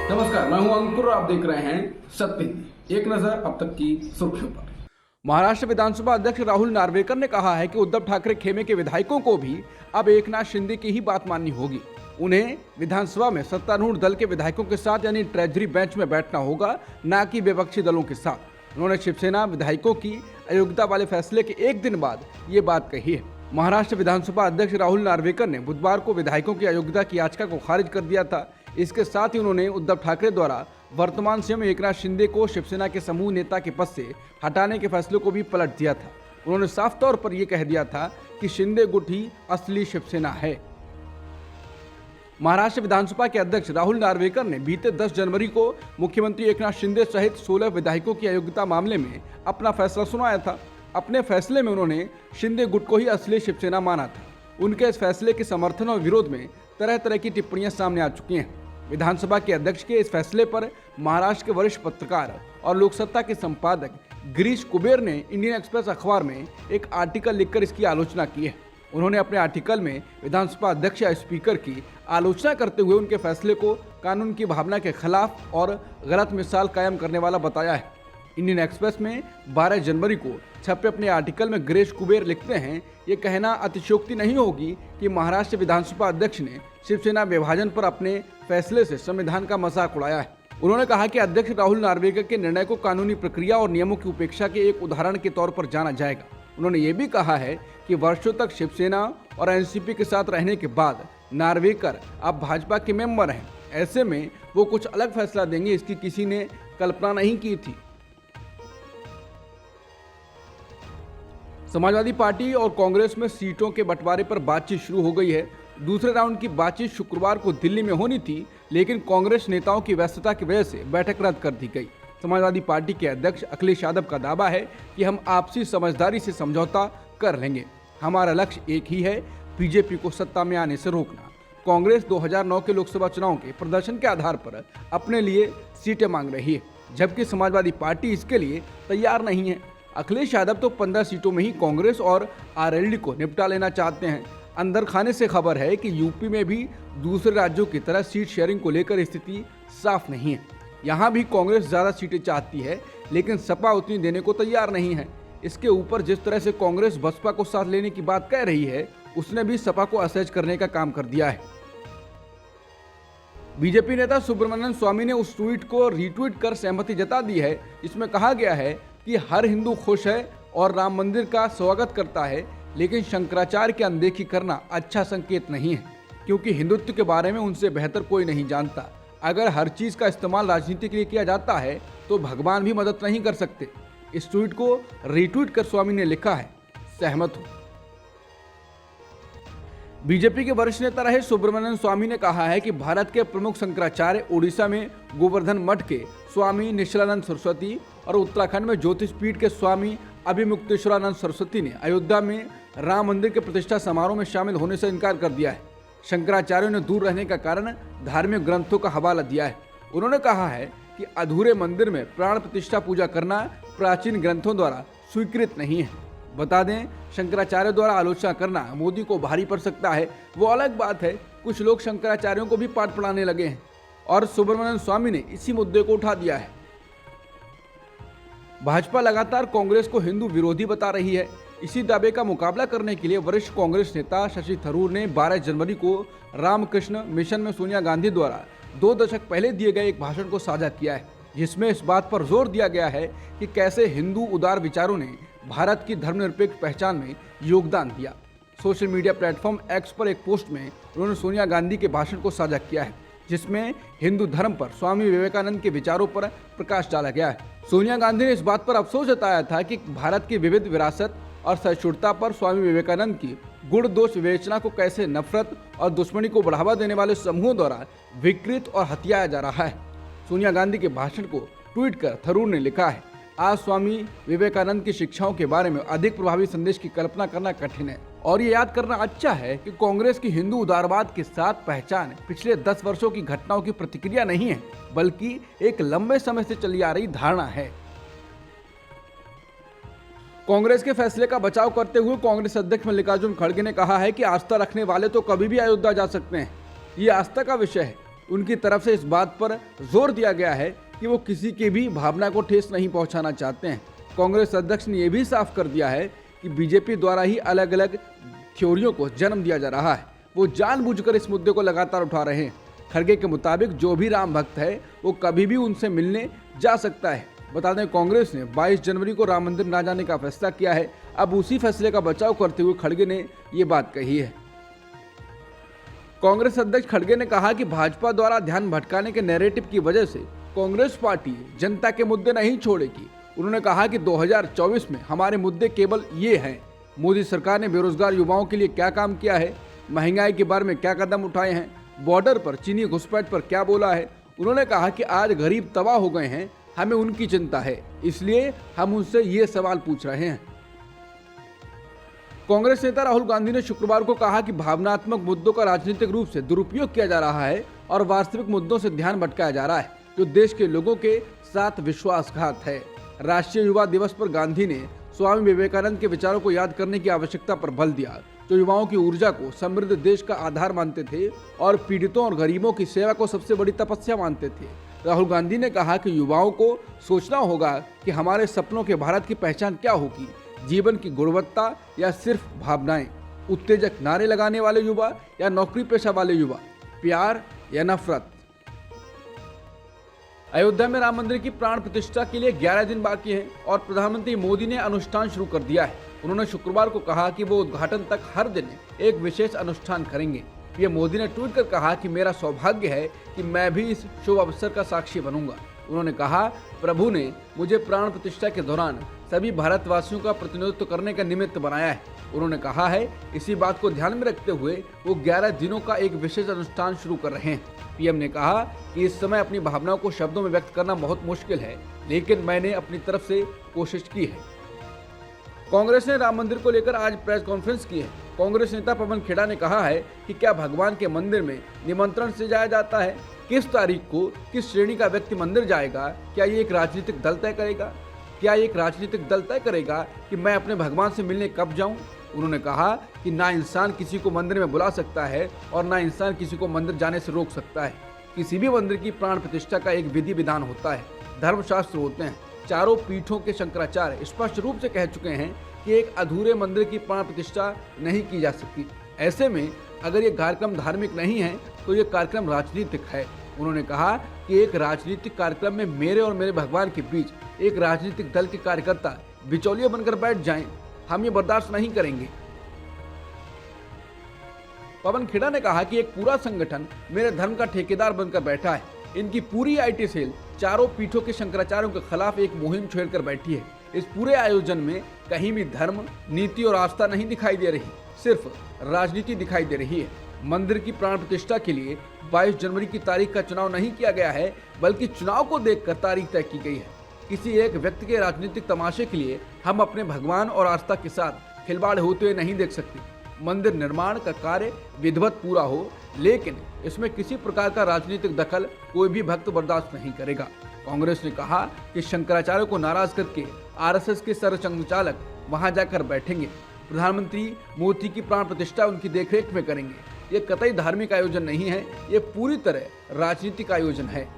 नमस्कार, मैं हूं अंकुर और आप देख रहे हैं सत्य हिंदी। एक नजर अब तक की सुर्खियों पर। महाराष्ट्र विधानसभा अध्यक्ष राहुल नार्वेकर ने कहा है कि उद्धव ठाकरे खेमे के विधायकों को भी अब एकनाथ शिंदे की ही बात माननी होगी। उन्हें विधानसभा में सत्तारूढ़ दल के विधायकों के साथ यानी ट्रेजरी बेंच में बैठना होगा, न कि विपक्षी दलों के साथ। उन्होंने शिवसेना विधायकों की अयोग्यता वाले फैसले के एक दिन बाद ये बात कही है। महाराष्ट्र विधानसभा अध्यक्ष राहुल नार्वेकर ने बुधवार को विधायकों की अयोग्यता की याचिका को खारिज कर दिया था। इसके साथ ही उन्होंने उद्धव ठाकरे द्वारा वर्तमान सीएम एकनाथ शिंदे को शिवसेना के समूह नेता के पद से हटाने के फैसले को भी पलट दिया था। उन्होंने साफ तौर पर यह कह दिया था कि शिंदे गुट ही असली शिवसेना है। महाराष्ट्र विधानसभा के अध्यक्ष राहुल नार्वेकर ने बीते 10 जनवरी को मुख्यमंत्री एकनाथ शिंदे सहित 16 विधायकों की अयोग्यता मामले में अपना फैसला सुनाया था। अपने फैसले में उन्होंने शिंदे गुट को ही असली शिवसेना माना था। उनके इस फैसले के समर्थन और विरोध में तरह तरह की टिप्पणियां सामने आ चुकी हैं। विधानसभा के अध्यक्ष के इस फैसले पर महाराष्ट्र के वरिष्ठ पत्रकार और लोकसत्ता के संपादक गिरीश कुबेर ने इंडियन एक्सप्रेस अखबार में एक आर्टिकल लिखकर इसकी आलोचना की है। उन्होंने अपने आर्टिकल में विधानसभा अध्यक्ष या स्पीकर की आलोचना करते हुए उनके फैसले को कानून की भावना के खिलाफ और गलत मिसाल कायम करने वाला बताया है। इंडियन एक्सप्रेस में 12 जनवरी को छपे अपने आर्टिकल में गिरीश कुबेर लिखते हैं, ये कहना अतिशयोक्ति नहीं होगी कि महाराष्ट्र विधानसभा अध्यक्ष ने शिवसेना विभाजन पर अपने फैसले से संविधान का मजाक उड़ाया है। उन्होंने कहा कि अध्यक्ष राहुल नार्वेकर के निर्णय को कानूनी प्रक्रिया और नियमों की उपेक्षा के एक उदाहरण के तौर पर जाना जाएगा। उन्होंने ये भी कहा है कि वर्षों तक शिवसेना और एनसीपी के साथ रहने के बाद नार्वेकर अब भाजपा के मेंबर हैं। ऐसे में वो कुछ अलग फैसला देंगे, इसकी किसी ने कल्पना नहीं की थी। समाजवादी पार्टी और कांग्रेस में सीटों के बंटवारे पर बातचीत शुरू हो गई है। दूसरे राउंड की बातचीत शुक्रवार को दिल्ली में होनी थी, लेकिन कांग्रेस नेताओं की व्यस्तता की वजह से बैठक रद्द कर दी गई। समाजवादी पार्टी के अध्यक्ष अखिलेश यादव का दावा है कि हम आपसी समझदारी से समझौता कर लेंगे। हमारा लक्ष्य एक ही है, बीजेपी को सत्ता में आने से रोकना। कांग्रेस 2009 के लोकसभा चुनाव के प्रदर्शन के आधार पर अपने लिए सीटें मांग रही है, जबकि समाजवादी पार्टी इसके लिए तैयार नहीं है। अखिलेश यादव तो 15 सीटों में ही कांग्रेस और आरएलडी को निपटा लेना चाहते हैं। अंदर खाने से खबर है कि यूपी में भी दूसरे राज्यों की तरह सीट शेयरिंग को लेकर स्थिति साफ नहीं है। यहाँ भी कांग्रेस ज़्यादा सीटें चाहती है, लेकिन सपा उतनी देने को तैयार नहीं है। इसके ऊपर जिस तरह से कांग्रेस बसपा को साथ लेने की बात कह रही है, उसने भी सपा को असहज करने का काम कर दिया है। बीजेपी नेता सुब्रमण्यम स्वामी ने उस ट्वीट को रीट्वीट कर सहमति जता दी है, जिसमें कहा गया है कि हर हिंदू खुश है और राम मंदिर का स्वागत करता है, लेकिन शंकराचार्य की अनदेखी करना अच्छा संकेत नहीं है, क्योंकि हिंदुत्व के बारे में उनसे बेहतर कोई नहीं जानता। अगर हर चीज़ का इस्तेमाल राजनीति के लिए किया जाता है तो भगवान भी मदद नहीं कर सकते। इस ट्वीट को रीट्वीट कर स्वामी ने लिखा है, सहमत हूं। बीजेपी के वरिष्ठ नेता रहे सुब्रमण्यम स्वामी ने कहा है कि भारत के प्रमुख शंकराचार्य उड़ीसा में गोवर्धन मठ के स्वामी निश्चलानंद सरस्वती और उत्तराखंड में ज्योतिष पीठ के स्वामी अभिमुक्तेश्वरानंद सरस्वती ने अयोध्या में राम मंदिर के प्रतिष्ठा समारोह में शामिल होने से इनकार कर दिया है। शंकराचार्यों ने दूर रहने का कारण धार्मिक ग्रंथों का हवाला दिया है। उन्होंने कहा है कि अधूरे मंदिर में प्राण प्रतिष्ठा पूजा करना प्राचीन ग्रंथों द्वारा स्वीकृत नहीं है। बता दें, शंकराचार्य द्वारा आलोचना करना मोदी को भारी पड़ सकता है, वो अलग बात है। कुछ लोग शंकराचार्यों को भी पाठ पढ़ाने लगे हैं और सुब्रमण्यम स्वामी ने इसी मुद्दे को उठा दिया है। भाजपा लगातार कांग्रेस को हिंदू विरोधी बता रही है। इसी दावे का मुकाबला करने के लिए वरिष्ठ कांग्रेस नेता शशि थरूर ने 12 जनवरी को रामकृष्ण मिशन में सोनिया गांधी द्वारा 2 दशक पहले दिए गए एक भाषण को साझा किया है, जिसमें इस बात पर जोर दिया गया है कि कैसे हिंदू उदार विचारों ने भारत की धर्मनिरपेक्ष पहचान में योगदान दिया। सोशल मीडिया प्लेटफॉर्म एक्स पर एक पोस्ट में उन्होंने सोनिया गांधी के भाषण को साझा किया है, जिसमें हिंदू धर्म पर स्वामी विवेकानंद के विचारों पर प्रकाश डाला गया है। सोनिया गांधी ने इस बात पर अफसोस जताया था कि भारत की विविध विरासत और सहिष्णुता पर स्वामी विवेकानंद की गुण दोष विवेचना को कैसे नफरत और दुश्मनी को बढ़ावा देने वाले समूहों द्वारा विकृत और हथियाया जा रहा है। सोनिया गांधी के भाषण को ट्वीट कर थरूर ने लिखा है, आज स्वामी विवेकानंद की शिक्षाओं के बारे में अधिक प्रभावी संदेश की कल्पना करना कठिन है और ये याद करना अच्छा है कि कांग्रेस की हिंदू उदारवाद के साथ पहचान पिछले 10 वर्षों की घटनाओं की प्रतिक्रिया नहीं है, बल्कि एक लंबे समय से चली आ रही धारणा है। कांग्रेस के फैसले का बचाव करते हुए कांग्रेस अध्यक्ष मल्लिकार्जुन खड़गे ने कहा है कि आस्था रखने वाले तो कभी भी अयोध्या जा सकते हैं। ये आस्था का विषय है। उनकी तरफ से इस बात पर जोर दिया गया है कि वो किसी की भी भावना को ठेस नहीं पहुंचाना चाहते हैं। कांग्रेस अध्यक्ष ने यह भी साफ कर दिया है कि बीजेपी द्वारा ही अलग अलग थ्योरियों को जन्म दिया जा रहा है। वो जानबूझकर इस मुद्दे को लगातार उठा रहे हैं। खड़गे के मुताबिक जो भी राम भक्त है वो कभी भी उनसे मिलने जा सकता है। बता दें, कांग्रेस ने 22 जनवरी को राम मंदिर न जाने का फैसला किया है। अब उसी फैसले का बचाव करते हुए खड़गे ने ये बात कही है। कांग्रेस अध्यक्ष खड़गे ने कहा कि भाजपा द्वारा ध्यान भटकाने के नैरेटिव की वजह से कांग्रेस पार्टी जनता के मुद्दे नहीं छोड़ेगी। उन्होंने कहा कि 2024 में हमारे मुद्दे केवल ये हैं। मोदी सरकार ने बेरोजगार युवाओं के लिए क्या काम किया है, महंगाई के बारे में क्या कदम उठाए हैं, बॉर्डर पर चीनी घुसपैठ पर क्या बोला है। उन्होंने कहा कि आज गरीब तबाह हो गए हैं, हमें उनकी चिंता है, इसलिए हम उनसे ये सवाल पूछ रहे हैं। कांग्रेस नेता राहुल गांधी ने शुक्रवार को कहा कि भावनात्मक मुद्दों का राजनीतिक रूप से दुरुपयोग किया जा रहा है और वास्तविक मुद्दों से ध्यान भटकाया जा रहा है, जो देश के लोगों के साथ विश्वासघात है। राष्ट्रीय युवा दिवस पर गांधी ने स्वामी विवेकानंद के विचारों को याद करने की आवश्यकता पर बल दिया, जो युवाओं की ऊर्जा को समृद्ध देश का आधार मानते थे और पीड़ितों और गरीबों की सेवा को सबसे बड़ी तपस्या मानते थे। राहुल गांधी ने कहा कि युवाओं को सोचना होगा कि हमारे सपनों के भारत की पहचान क्या होगी, जीवन की गुणवत्ता या सिर्फ भावनाएं, उत्तेजक नारे लगाने वाले युवा या नौकरी पेशा वाले युवा, प्यार या नफरत। अयोध्या में राम मंदिर की प्राण प्रतिष्ठा के लिए 11 दिन बाकी हैं और प्रधानमंत्री मोदी ने अनुष्ठान शुरू कर दिया है। उन्होंने शुक्रवार को कहा कि वो उद्घाटन तक हर दिन एक विशेष अनुष्ठान करेंगे। पीएम मोदी ने ट्वीट कर कहा कि मेरा सौभाग्य है कि मैं भी इस शुभ अवसर का साक्षी बनूंगा। उन्होंने कहा, प्रभु ने मुझे प्राण प्रतिष्ठा के दौरान सभी भारतवासियों का प्रतिनिधित्व करने का निमित्त बनाया है। उन्होंने कहा है, इसी बात को ध्यान में रखते हुए वो 11 दिनों का एक विशेष अनुष्ठान शुरू कर रहे हैं। पीएम ने कहा कि इस समय अपनी भावनाओं को शब्दों में व्यक्त करना बहुत मुश्किल है, लेकिन मैंने अपनी तरफ से कोशिश की है। कांग्रेस ने राम मंदिर को लेकर आज प्रेस कॉन्फ्रेंस की है। कांग्रेस नेता पवन खेड़ा ने कहा है कि क्या भगवान के मंदिर में निमंत्रण से जाया जाता है? किस तारीख को किस श्रेणी का व्यक्ति मंदिर जाएगा? क्या ये एक राजनीतिक दल तय करेगा? क्या एक राजनीतिक दल तय करेगा कि मैं अपने भगवान से मिलने कब जाऊं? उन्होंने कहा कि ना इंसान किसी को मंदिर में बुला सकता है और ना इंसान किसी को मंदिर जाने से रोक सकता है। किसी भी मंदिर की प्राण प्रतिष्ठा का एक विधि विधान होता है, धर्मशास्त्र होते हैं। चारों पीठों के शंकराचार्य स्पष्ट रूप से कह चुके हैं कि एक अधूरे मंदिर की प्राण प्रतिष्ठा नहीं की जा सकती। ऐसे में अगर ये कार्यक्रम धार्मिक नहीं है तो ये कार्यक्रम राजनीतिक है। उन्होंने कहा कि एक राजनीतिक कार्यक्रम में मेरे और मेरे भगवान के बीच एक राजनीतिक दल के कार्यकर्ता बिचौलिया बनकर बैठ जाएं, हम ये बर्दाश्त नहीं करेंगे। पवन खेड़ा ने कहा कि एक पूरा संगठन मेरे धर्म का ठेकेदार बनकर बैठा है। इनकी पूरी आईटी सेल चारों पीठों के शंकराचार्यों के खिलाफ एक मुहिम छेड़कर बैठी है। इस पूरे आयोजन में कहीं भी धर्म, नीति और आस्था नहीं दिखाई दे रही, सिर्फ राजनीति दिखाई दे रही है। मंदिर की प्राण प्रतिष्ठा के लिए 22 जनवरी की तारीख का चुनाव नहीं किया गया है, बल्कि चुनाव को देखकर तारीख तय की गई है। किसी एक व्यक्ति के राजनीतिक तमाशे के लिए हम अपने भगवान और आस्था के साथ खिलवाड़ होते हुए नहीं देख सकते। मंदिर निर्माण का कार्य विधिवत पूरा हो, लेकिन इसमें किसी प्रकार का राजनीतिक दखल कोई भी भक्त बर्दाश्त नहीं करेगा। कांग्रेस ने कहा कि शंकराचार्य को नाराज करके आरएसएस के सरसंघचालक वहां जाकर बैठेंगे। प्रधानमंत्री मोदी की प्राण प्रतिष्ठा उनकी देखरेख में करेंगे। ये कतई धार्मिक आयोजन नहीं है, ये पूरी तरह राजनीतिक आयोजन है।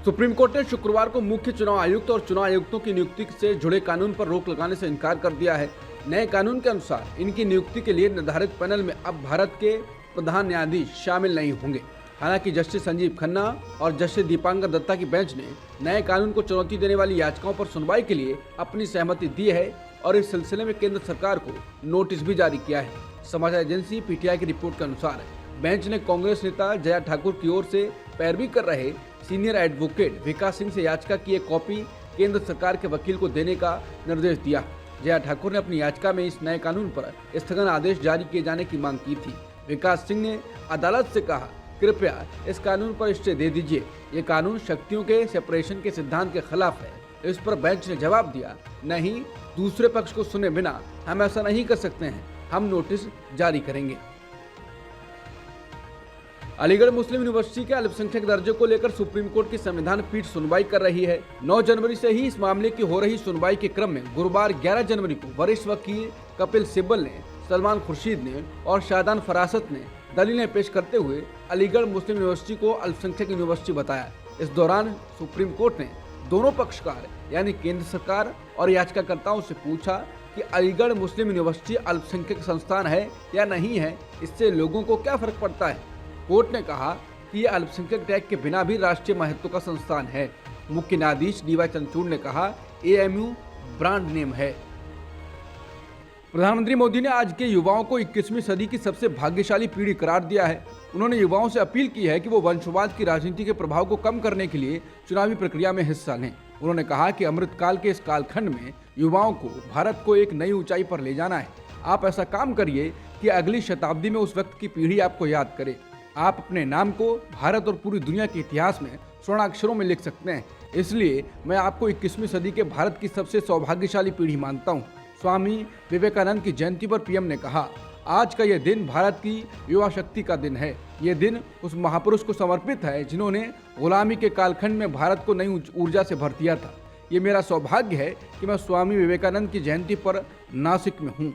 सुप्रीम कोर्ट ने शुक्रवार को मुख्य चुनाव आयुक्त और चुनाव आयुक्तों की नियुक्ति से जुड़े कानून पर रोक लगाने से इनकार कर दिया है। नए कानून के अनुसार इनकी नियुक्ति के लिए निर्धारित पैनल में अब भारत के प्रधान न्यायाधीश शामिल नहीं होंगे। हालांकि जस्टिस संजीव खन्ना और जस्टिस दीपांकर दत्ता की बेंच ने नए कानून को चुनौती देने वाली याचिकाओं पर सुनवाई के लिए अपनी सहमति दी है और इस सिलसिले में केंद्र सरकार को नोटिस भी जारी किया है। समाचार एजेंसी पीटीआई की रिपोर्ट के अनुसार बेंच ने कांग्रेस नेता जया ठाकुर की ओर से पैरवी कर रहे सीनियर एडवोकेट विकास सिंह से याचिका की एक कॉपी केंद्र सरकार के वकील को देने का निर्देश दिया। जया ठाकुर ने अपनी याचिका में इस नए कानून पर स्थगन आदेश जारी किए जाने की मांग की थी। विकास सिंह ने अदालत से कहा, कृपया इस कानून पर स्टे दे दीजिए, ये कानून शक्तियों के सेपरेशन के सिद्धांत के खिलाफ है। इस पर बेंच ने जवाब दिया, नहीं, दूसरे पक्ष को सुने बिना हम ऐसा नहीं कर सकते हैं, हम नोटिस जारी करेंगे। अलीगढ़ मुस्लिम यूनिवर्सिटी के अल्पसंख्यक दर्जे को लेकर सुप्रीम कोर्ट की संविधान पीठ सुनवाई कर रही है। 9 जनवरी से ही इस मामले की हो रही सुनवाई के क्रम में गुरुवार 11 जनवरी को वरिष्ठ वकील कपिल सिब्बल ने, सलमान खुर्शीद ने और शाहदान फरासत ने दलीलें पेश करते हुए अलीगढ़ मुस्लिम यूनिवर्सिटी को अल्पसंख्यक यूनिवर्सिटी बताया। इस दौरान सुप्रीम कोर्ट ने दोनों पक्षकार यानी केंद्र सरकार और याचिकाकर्ताओं से पूछा कि अलीगढ़ मुस्लिम यूनिवर्सिटी अल्पसंख्यक संस्थान है या नहीं है, इससे लोगों को क्या फर्क पड़ता है। कोर्ट ने कहा कि यह अल्पसंख्यक टैग के बिना भी राष्ट्रीय महत्व का संस्थान है। मुख्य न्यायाधीश डीवाई चंद्रचूड़ ने कहा एएमयू ब्रांड नेम है। प्रधानमंत्री मोदी ने आज के युवाओं को 21वीं सदी की सबसे भाग्यशाली पीढ़ी करार दिया है। उन्होंने युवाओं से अपील की है कि वो वंशवाद की राजनीति के प्रभाव को कम करने के लिए चुनावी प्रक्रिया में हिस्सा लें। उन्होंने कहा कि अमृतकाल के इस कालखंड में युवाओं को भारत को एक नई ऊंचाई पर ले जाना है। आप ऐसा काम करिए कि अगली शताब्दी में उस वक्त की पीढ़ी आपको याद करे। आप अपने नाम को भारत और पूरी दुनिया के इतिहास में स्वर्णाक्षरों में लिख सकते हैं। इसलिए मैं आपको 21वीं सदी के भारत की सबसे सौभाग्यशाली पीढ़ी मानता हूँ। स्वामी विवेकानंद की जयंती पर पीएम ने कहा, आज का यह दिन भारत की युवा शक्ति का दिन है। ये दिन उस महापुरुष को समर्पित है जिन्होंने गुलामी के कालखंड में भारत को नई ऊर्जा से भर दिया था। ये मेरा सौभाग्य है कि मैं स्वामी विवेकानंद की जयंती पर नासिक में हूँ।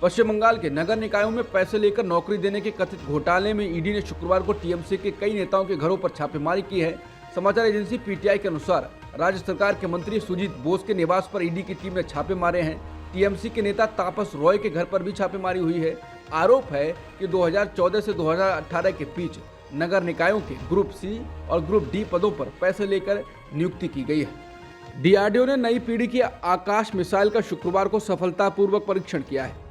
पश्चिम बंगाल के नगर निकायों में पैसे लेकर नौकरी देने के कथित घोटाले में ईडी ने शुक्रवार को टीएमसी के कई नेताओं के घरों पर छापेमारी की है। समाचार एजेंसी पीटीआई के अनुसार राज्य सरकार के मंत्री सुजीत बोस के निवास पर ईडी की टीम ने छापे मारे हैं। टीएमसी के नेता तापस रॉय के घर पर भी छापेमारी हुई है। आरोप है कि 2014 से 2018 के बीच नगर निकायों के ग्रुप सी और ग्रुप डी पदों पर पैसे लेकर नियुक्ति की गई है। डीआरडीओ ने नई पीढ़ी की आकाश मिसाइल का शुक्रवार को सफलतापूर्वक परीक्षण किया है।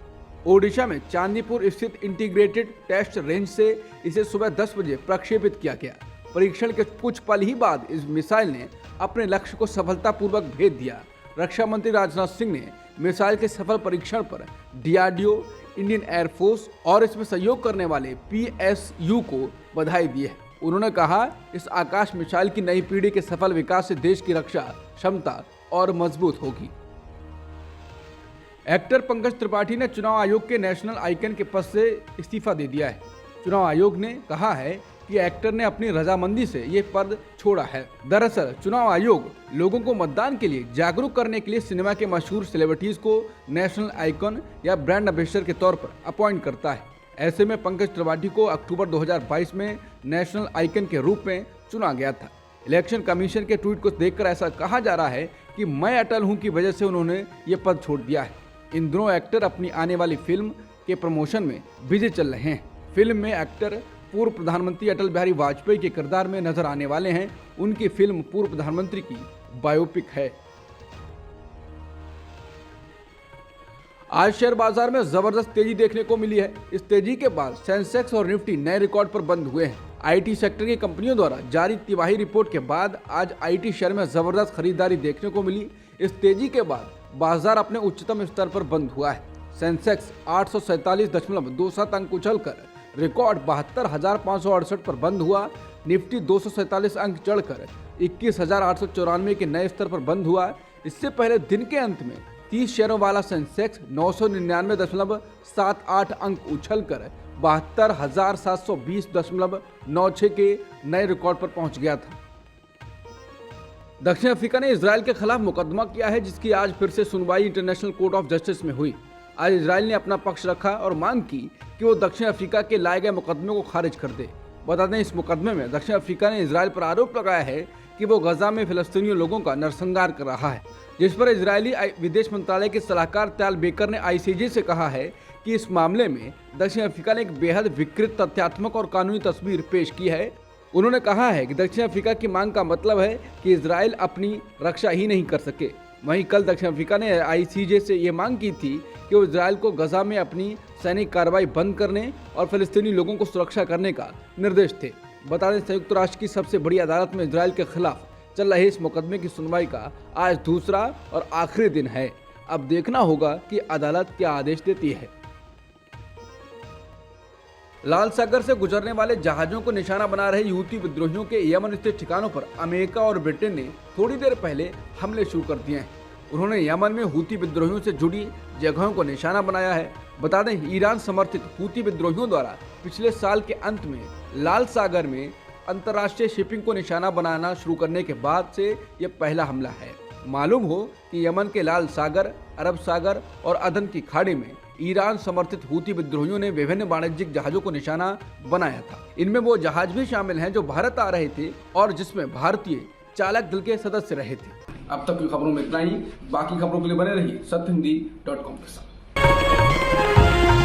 ओडिशा में चांदीपुर स्थित इंटीग्रेटेड टेस्ट रेंज से इसे सुबह 10 बजे प्रक्षेपित किया गया। परीक्षण के कुछ पल ही बाद इस मिसाइल ने अपने लक्ष्य को सफलतापूर्वक भेद दिया। रक्षा मंत्री राजनाथ सिंह ने मिसाइल के सफल परीक्षण पर डीआरडीओ, इंडियन एयरफोर्स और इसमें सहयोग करने वाले पीएसयू को बधाई दी है। उन्होंने कहा, इस आकाश मिसाइल की नई पीढ़ी के सफल विकास से देश की रक्षा क्षमता और मजबूत होगी। एक्टर पंकज त्रिपाठी ने चुनाव आयोग के नेशनल आइकन के पद से इस्तीफा दे दिया है। चुनाव आयोग ने कहा है कि एक्टर ने अपनी रजामंदी से ये पद छोड़ा है। दरअसल चुनाव आयोग लोगों को मतदान के लिए जागरूक करने के लिए सिनेमा के मशहूर सेलिब्रिटीज को नेशनल आइकन या ब्रांड एम्बेसडर के तौर पर अपॉइंट करता है। ऐसे में पंकज त्रिपाठी को अक्टूबर 2022 में नेशनल आइकन के रूप में चुना गया था। इलेक्शन कमीशन के ट्वीट को देखकर ऐसा कहा जा रहा है कि मैं अटल हूं की वजह से उन्होंने ये पद छोड़ दिया है। इन दिनों एक्टर अपनी आने वाली फिल्म के प्रमोशन में बिजी चल रहे हैं। फिल्म में एक्टर पूर्व प्रधानमंत्री अटल बिहारी वाजपेयी के किरदार में नजर आने वाले हैं। उनकी फिल्म पूर्व प्रधानमंत्री की बायोपिक है। आज शेयर बाजार में जबरदस्त तेजी देखने को मिली है। इस तेजी के बाद सेंसेक्स और निफ्टी नए रिकॉर्ड पर बंद हुए हैं। आईटी सेक्टर की कंपनियों द्वारा जारी तिमाही रिपोर्ट के बाद आज आईटी शेयर में जबरदस्त खरीदारी देखने को मिली। इस तेजी के बाद बाजार अपने उच्चतम स्तर पर बंद हुआ है। सेंसेक्स 847.27 अंक उछलकर रिकॉर्ड 72,568 पर बंद हुआ। निफ्टी 247 अंक चढ़कर 21,894 के नए स्तर पर बंद हुआ। इससे पहले दिन के अंत में 30 शेयरों वाला सेंसेक्स 999.78 अंक उछलकर 72,720.96 के नए रिकॉर्ड पर पहुंच गया था। दक्षिण अफ्रीका ने इजराइल के खिलाफ मुकदमा किया है, जिसकी आज फिर से सुनवाई इंटरनेशनल कोर्ट ऑफ जस्टिस में हुई। आज इजराइल ने अपना पक्ष रखा और मांग की कि वो दक्षिण अफ्रीका के लाए गए मुकदमे को खारिज कर दे। बता दें, इस मुकदमे में दक्षिण अफ्रीका ने इजराइल पर आरोप लगाया है कि वो गजा में फिलिस्तीनी लोगों का नरसंहार कर रहा है, जिस पर इजरायली विदेश मंत्रालय के सलाहकार त्याल बेकर ने आईसीजे से कहा है कि इस मामले में दक्षिण अफ्रीका ने एक बेहद विकृत तथ्यात्मक और कानूनी तस्वीर पेश की है। उन्होंने कहा है कि दक्षिण अफ्रीका की मांग का मतलब है कि इजराइल अपनी रक्षा ही नहीं कर सके। वहीं कल दक्षिण अफ्रीका ने आईसीजे से ये मांग की थी कि वो इजराइल को गजा में अपनी सैनिक कार्रवाई बंद करने और फिलिस्तीनी लोगों को सुरक्षा करने का निर्देश थे। बता दें, संयुक्त राष्ट्र की सबसे बड़ी अदालत में इजराइल के खिलाफ चल रहे इस मुकदमे की सुनवाई का आज दूसरा और आखिरी दिन है। अब देखना होगा कि अदालत क्या आदेश देती है। लाल सागर से गुजरने वाले जहाजों को निशाना बना रहे यूती विद्रोहियों के यमन स्थित ठिकानों पर अमेरिका और ब्रिटेन ने थोड़ी देर पहले हमले शुरू कर दिए हैं। उन्होंने यमन में हूती विद्रोहियों से जुड़ी जगहों को निशाना बनाया है। बता दें, ईरान समर्थित हूती विद्रोहियों द्वारा पिछले साल के अंत में लाल सागर में अंतर्राष्ट्रीय शिपिंग को निशाना बनाना शुरू करने के बाद से यह पहला हमला है। मालूम हो कि यमन के लाल सागर, अरब सागर और अदन की खाड़ी में ईरान समर्थित हूती विद्रोहियों ने विभिन्न वाणिज्यिक जहाजों को निशाना बनाया था। इनमें वो जहाज भी शामिल हैं जो भारत आ रहे थे और जिसमें भारतीय चालक दल के सदस्य रहे थे। अब तक की खबरों में इतना ही। बाकी खबरों के लिए बने रहिए सत्य हिंदी.com के साथ।